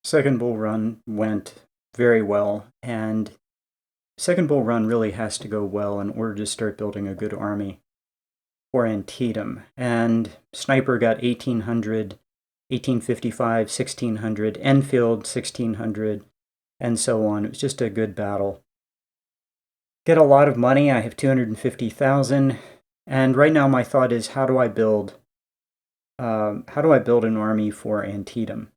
Second Bull Run went very well, and Second Bull Run really has to go well in order to start building a good army for Antietam. And Sniper got 1800, 1855, 1600, Enfield 1600, and so on. It was just a good battle. Get a lot of money. I have 250,000, and right now my thought is how do I build an army for Antietam?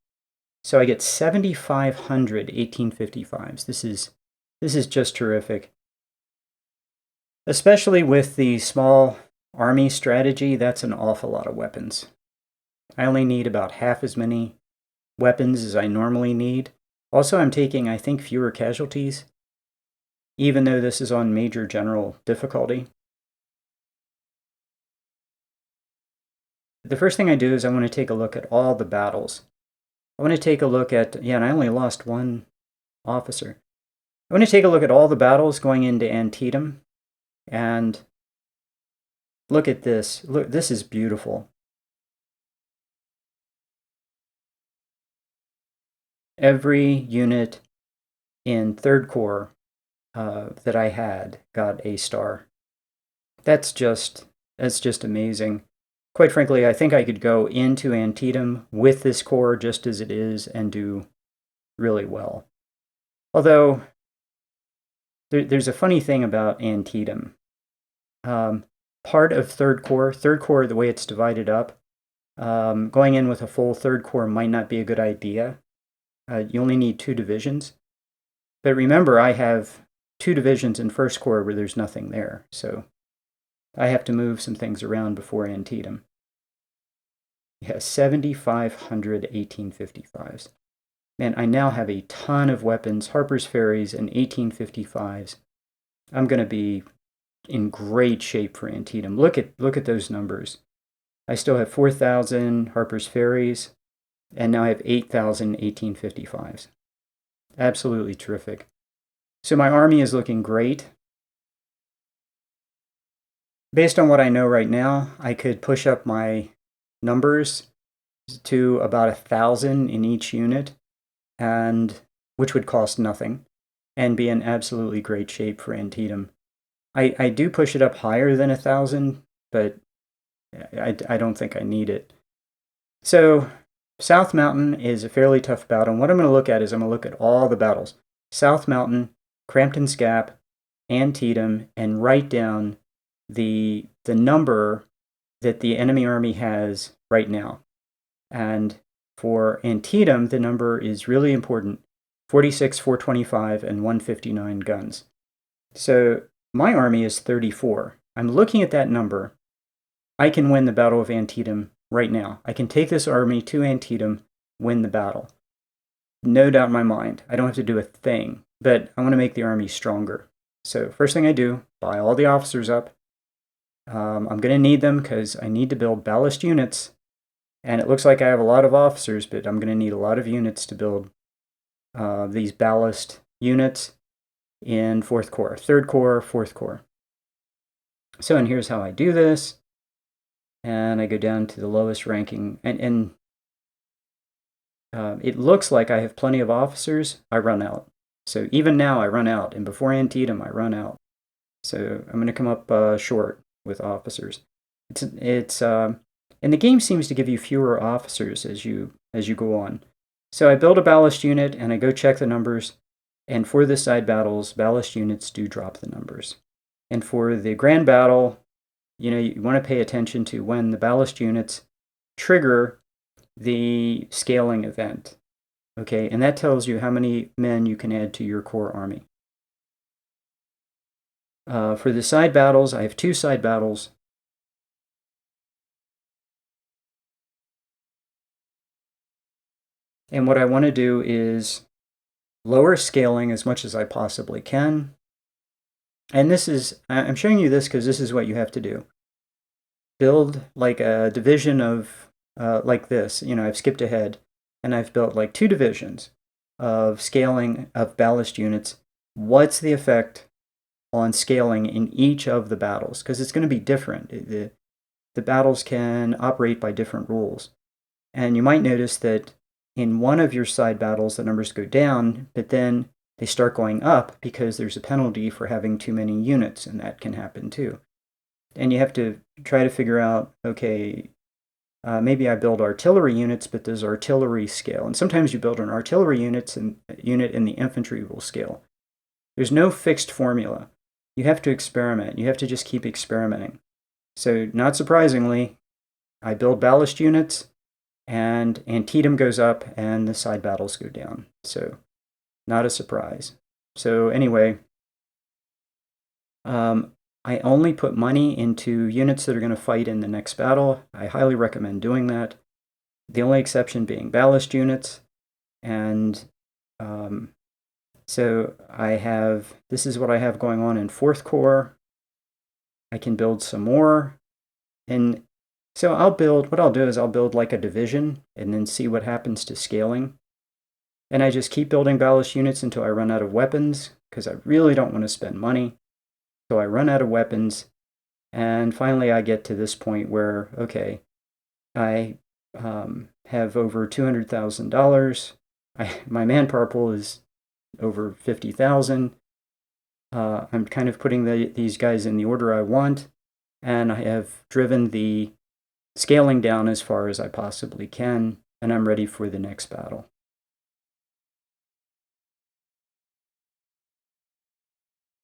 So I get 7,500 1855s. This is just terrific. Especially with the small army strategy, that's an awful lot of weapons. I only need about half as many weapons as I normally need. Also, I'm taking, I think, fewer casualties, even though this is on major general difficulty. The first thing I do is I want to take a look at all the battles. I want to take a look at, and I only lost one officer. I want to take a look at all the battles going into Antietam and look at this. Look, this is beautiful. Every unit in 3rd Corps that I had got a star. That's just amazing. Quite frankly, I think I could go into Antietam with this corps just as it is and do really well. Although, there's a funny thing about Antietam. Part of 3rd Corps, the way it's divided up, going in with a full 3rd Corps might not be a good idea. You only need 2 divisions. But remember, I have 2 divisions in 1st Corps where there's nothing there, so I have to move some things around before Antietam. Yeah, 7,500 1855s. Man, I now have a ton of weapons, Harper's Ferries and 1855s. I'm going to be in great shape for Antietam. Look at those numbers. I still have 4,000 Harper's Ferries, and now I have 8,000 1855s. Absolutely terrific. So my army is looking great. Based on what I know right now, I could push up my numbers to about 1,000 in each unit, and which would cost nothing, and be in absolutely great shape for Antietam. I do push it up higher than 1,000, but I don't think I need it. So South Mountain is a fairly tough battle, and what I'm going to look at is I'm going to look at all the battles. South Mountain, Crampton's Gap, Antietam, and write down the number that the enemy army has right now. And for Antietam, the number is really important, 46, 425, and 159 guns. So my army is 34. I'm looking at that number. I can win the Battle of Antietam right now. I can take this army to Antietam, win the battle. No doubt in my mind. I don't have to do a thing, but I want to make the army stronger. So first thing I do, buy all the officers up. I'm going to need them because I need to build ballast units. And it looks like I have a lot of officers, but I'm going to need a lot of units to build these ballast units in 4th Corps, 3rd Corps, 4th Corps. So, and here's how I do this. And I go down to the lowest ranking. And it looks like I have plenty of officers. I run out. So even now I run out. And before Antietam, I run out. So I'm going to come up short with officers. And the game seems to give you fewer officers as you go on. So I build a ballast unit and I go check the numbers. And for the side battles, ballast units do drop the numbers. And for the grand battle, you want to pay attention to when the ballast units trigger the scaling event. Okay, and that tells you how many men you can add to your core army. For the side battles, I have 2 side battles. And what I want to do is lower scaling as much as I possibly can. And I'm showing you this because this is what you have to do. Build like a division of, like this. I've skipped ahead, and I've built like 2 divisions of scaling of ballast units. What's the effect on scaling in each of the battles? Because it's going to be different. The battles can operate by different rules. And you might notice that in one of your side battles, the numbers go down, but then they start going up because there's a penalty for having too many units, and that can happen too. And you have to try to figure out, okay, maybe I build artillery units, but does artillery scale? And sometimes you build an artillery unit and the infantry will scale. There's no fixed formula. You have to experiment. You have to just keep experimenting. So not surprisingly, I build ballast units, and Antietam goes up and the side battles go down. So not a surprise. So anyway, I only put money into units that are going to fight in the next battle. I highly recommend doing that. The only exception being ballast units. And so this is what I have going on in 4th Corps. I can build some more. And so what I'll do is I'll build like a division and then see what happens to scaling. And I just keep building ballast units until I run out of weapons, because I really don't want to spend money. So I run out of weapons, and finally I get to this point where, okay, I have over $200,000. My manpower pool is over 50,000. I'm kind of putting these guys in the order I want, and I have driven the scaling down as far as I possibly can, and I'm ready for the next battle.